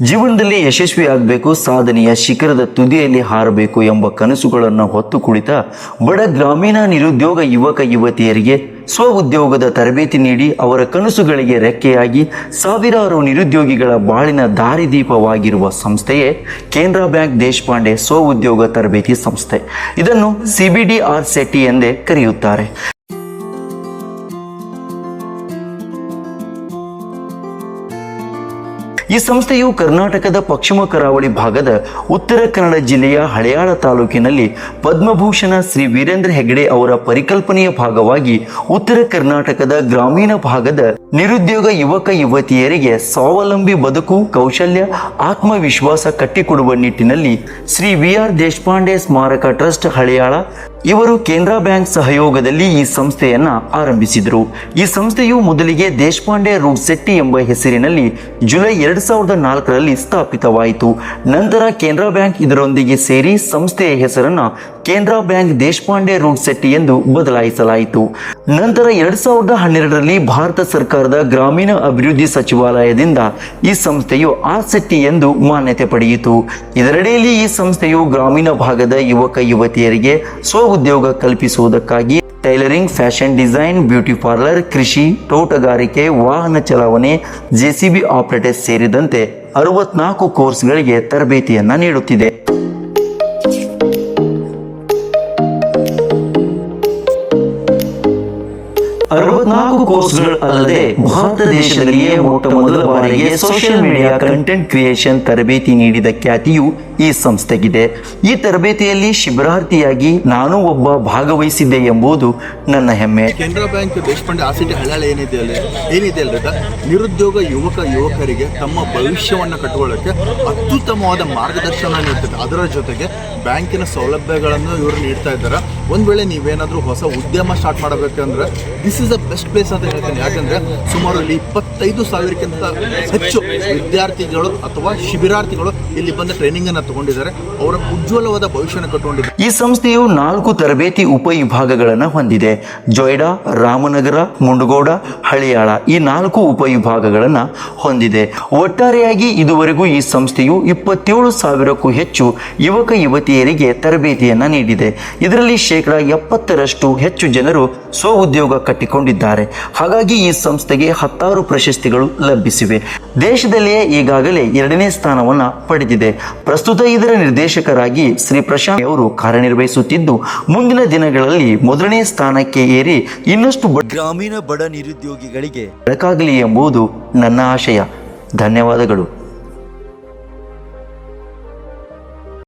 ಜೀವನದಲ್ಲಿ ಯಶಸ್ವಿ ಆಗಬೇಕು, ಸಾಧನೆಯ ಶಿಖರದ ತುದಿಯಲ್ಲಿ ಹಾರಬೇಕು ಎಂಬ ಕನಸುಗಳನ್ನು ಹೊತ್ತು ಕುಳಿತ ಬಡ ಗ್ರಾಮೀಣ ನಿರುದ್ಯೋಗ ಯುವಕ ಯುವತಿಯರಿಗೆ ಸ್ವಉದ್ಯೋಗದ ತರಬೇತಿ ನೀಡಿ ಅವರ ಕನಸುಗಳಿಗೆ ರೆಕ್ಕೆಯಾಗಿ ಸಾವಿರಾರು ನಿರುದ್ಯೋಗಿಗಳ ಬಾಳಿನ ದಾರಿದೀಪವಾಗಿರುವ ಸಂಸ್ಥೆಯೇ ಕೆನರಾ ಬ್ಯಾಂಕ್ ದೇಶಪಾಂಡೆ ಸ್ವಉದ್ಯೋಗ ತರಬೇತಿ ಸಂಸ್ಥೆ. ಇದನ್ನು CBDR ಸೆಟ್ಟಿ ಎಂದೇ ಕರೆಯುತ್ತಾರೆ. ಈ ಸಂಸ್ಥೆಯು ಕರ್ನಾಟಕದ ಪಶ್ಚಿಮ ಕರಾವಳಿ ಭಾಗದ ಉತ್ತರ ಕನ್ನಡ ಜಿಲ್ಲೆಯ ಹಳೆಯಾಳ ತಾಲೂಕಿನಲ್ಲಿ ಪದ್ಮಭೂಷಣ ಶ್ರೀ ವೀರೇಂದ್ರ ಹೆಗ್ಗಡೆ ಅವರ ಪರಿಕಲ್ಪನೆಯ ಭಾಗವಾಗಿ ಉತ್ತರ ಕರ್ನಾಟಕದ ಗ್ರಾಮೀಣ ಭಾಗದ ನಿರುದ್ಯೋಗ ಯುವಕ ಯುವತಿಯರಿಗೆ ಸ್ವಾವಲಂಬಿ ಬದುಕು, ಕೌಶಲ್ಯ, ಆತ್ಮವಿಶ್ವಾಸ ಕಟ್ಟಿಕೊಡುವ ನಿಟ್ಟಿನಲ್ಲಿ ಶ್ರೀ VR ದೇಶಪಾಂಡೆ ಸ್ಮಾರಕ ಟ್ರಸ್ಟ್ ಹಳೆಯಾಳ ಇವರು ಕೆನರಾ ಬ್ಯಾಂಕ್ ಸಹಯೋಗದಲ್ಲಿ ಈ ಸಂಸ್ಥೆಯನ್ನ ಆರಂಭಿಸಿದರು. ಈ ಸಂಸ್ಥೆಯು ಮೊದಲಿಗೆ ದೇಶಪಾಂಡೆ ರೂಟ್ ಸೆಟ್ಟಿ ಎಂಬ ಹೆಸರಿನಲ್ಲಿ ಜುಲೈ 2004ರಲ್ಲಿ ಸ್ಥಾಪಿತವಾಯಿತು. ನಂತರ ಕೆನರಾ ಬ್ಯಾಂಕ್ ಇದರೊಂದಿಗೆ ಸೇರಿ ಸಂಸ್ಥೆಯ ಹೆಸರನ್ನು ಕೆನರಾ ಬ್ಯಾಂಕ್ ದೇಶಪಾಂಡೆ ರೂಟ್ ಸೆಟ್ಟಿ ಎಂದು ಬದಲಾಯಿಸಲಾಯಿತು. ನಂತರ 2012ರಲ್ಲಿ ಭಾರತ ಸರ್ಕಾರದ ಗ್ರಾಮೀಣ ಅಭಿವೃದ್ಧಿ ಸಚಿವಾಲಯದಿಂದ ಈ ಸಂಸ್ಥೆಯು ಸೆಟ್ಟಿ ಎಂದು ಮಾನ್ಯತೆ ಪಡೆಯಿತು. ಇದರಡಿಯಲ್ಲಿ ಈ ಸಂಸ್ಥೆಯು ಗ್ರಾಮೀಣ ಭಾಗದ ಯುವಕ ಯುವತಿಯರಿಗೆ ಉದ್ಯೋಗ ಕಲ್ಪಿಸುವುದಕ್ಕಾಗಿ tailoring, fashion design, beauty parlour, ಕೃಷಿ, ತೋಟಗಾರಿಕೆ, ವಾಹನ ಚಲಾವಣೆ, JCB ಆಪರೇಟರ್ ಸೇರಿದಂತೆ 64 ಕೋರ್ಸ್ಗಳಿಗೆ ತರಬೇತಿಯನ್ನ ನೀಡುತ್ತಿದೆ. ಕೋರ್ಸ್ಗಳು ಅಲ್ಲದೆ ಭಾರತ ದೇಶದಲ್ಲಿಯೇ ಮೊಟ್ಟ ಮೊದಲ ಬಾರಿಗೆ ಸೋಷಿಯಲ್ ಮೀಡಿಯಾ ಕಂಟೆಂಟ್ ಕ್ರಿಯೇಷನ್ ತರಬೇತಿ ನೀಡಿದ ಖ್ಯಾತಿಯು ಈ ಸಂಸ್ಥೆಗಿದೆ. ಈ ತರಬೇತಿಯಲ್ಲಿ ಶಿಬಿರಾರ್ಥಿಯಾಗಿ ನಾನು ಒಬ್ಬ ಭಾಗವಹಿಸಿದ್ದೆ ಎಂಬುದು ನನ್ನ ಹೆಮ್ಮೆ. ಕೆನರಾ ಬ್ಯಾಂಕ್ ದೇಶಪಾಂಡೆ ಆಸಿಟಿ ಹಳ್ಯಾಳ ಏನಿದೆ ಅಲ್ರಿ, ನಿರುದ್ಯೋಗ ಯುವಕರಿಗೆ ತಮ್ಮ ಭವಿಷ್ಯವನ್ನು ಕಟ್ಟಿಕೊಳ್ಳಕ್ಕೆ ಅತ್ಯುತ್ತಮವಾದ ಮಾರ್ಗದರ್ಶನ ನೀಡ್ತದೆ. ಅದರ ಜೊತೆಗೆ ಬ್ಯಾಂಕಿನ ಸೌಲಭ್ಯಗಳನ್ನು ಇವರು ನೀಡ್ತಾ ಇದ್ದಾರೆ. ಒಂದು ವೇಳೆ ನೀವೇನಾದರೂ ಹೊಸ ಉದ್ಯಮ ಸ್ಟಾರ್ಟ್ ಮಾಡಬೇಕಂದ್ರೆ this is the best place ಅಂತ ಹೇಳ್ತೀನಿ. ಯಾಕಂದ್ರೆ ಸುಮಾರು ಇಲ್ಲಿ 25,000ಕ್ಕಿಂತ ಹೆಚ್ಚು ವಿದ್ಯಾರ್ಥಿಗಳು ಅಥವಾ ಶಿಬಿರಾರ್ಥಿಗಳು ಇಲ್ಲಿ ಬಂದ ಟ್ರೈನಿಂಗ್ ಅನ್ನು ತಗೊಂಡಿದ್ದಾರೆ. ಅವರ ಉಜ್ವಲವಾದ ಭವಿಷ್ಯನ ಕಟ್ಟಿಕೊಂಡಿದ್ದಾರೆ. ಈ ಸಂಸ್ಥೆಯು 4 ತರಬೇತಿ ಉಪವಿಭಾಗಗಳನ್ನು ಹೊಂದಿದೆ. ಜೊಯ್ಡಾ, ರಾಮನಗರ, ಮುಂಡಗೋಡ, ಹಳಿಯಾಳ ಈ 4 ಉಪವಿಭಾಗಗಳನ್ನು ಹೊಂದಿದೆ. ಒಟ್ಟಾರೆಯಾಗಿ ಇದುವರೆಗೂ ಈ ಸಂಸ್ಥೆಯು 27,000ಕ್ಕೂ ಹೆಚ್ಚು ಯುವಕ ಯುವತಿಯರಿಗೆ ತರಬೇತಿಯನ್ನ ನೀಡಿದೆ. ಇದರಲ್ಲಿ 70% ಹೆಚ್ಚು ಜನರು ಸ್ವಉದ್ಯೋಗ ಕಟ್ಟಿಕೊಂಡಿದ್ದಾರೆ. ಹಾಗಾಗಿ ಈ ಸಂಸ್ಥೆಗೆ 10 ಪ್ರಶಸ್ತಿಗಳು ಲಭಿಸಿವೆ. ದೇಶದಲ್ಲಿಯೇ ಈಗಾಗಲೇ 2ನೇ ಸ್ಥಾನವನ್ನ ಪಡೆದಿದೆ. ಪ್ರಸ್ತುತ ಇದರ ನಿರ್ದೇಶಕರಾಗಿ ಶ್ರೀ ಪ್ರಶಾಂತ್ ಅವರು ಕಾರ್ಯನಿರ್ವಹಿಸುತ್ತಿದ್ದು, ಮುಂದಿನ ದಿನಗಳಲ್ಲಿ 1ನೇ ಸ್ಥಾನಕ್ಕೆ ಏರಿ ಇನ್ನಷ್ಟು ಗ್ರಾಮೀಣ ಬಡ ನಿರುದ್ಯೋಗಿಗಳಿಗೆ ಬೆಳಕಾಗಲಿ ಎಂಬುದು ನನ್ನ ಆಶಯ. ಧನ್ಯವಾದಗಳು.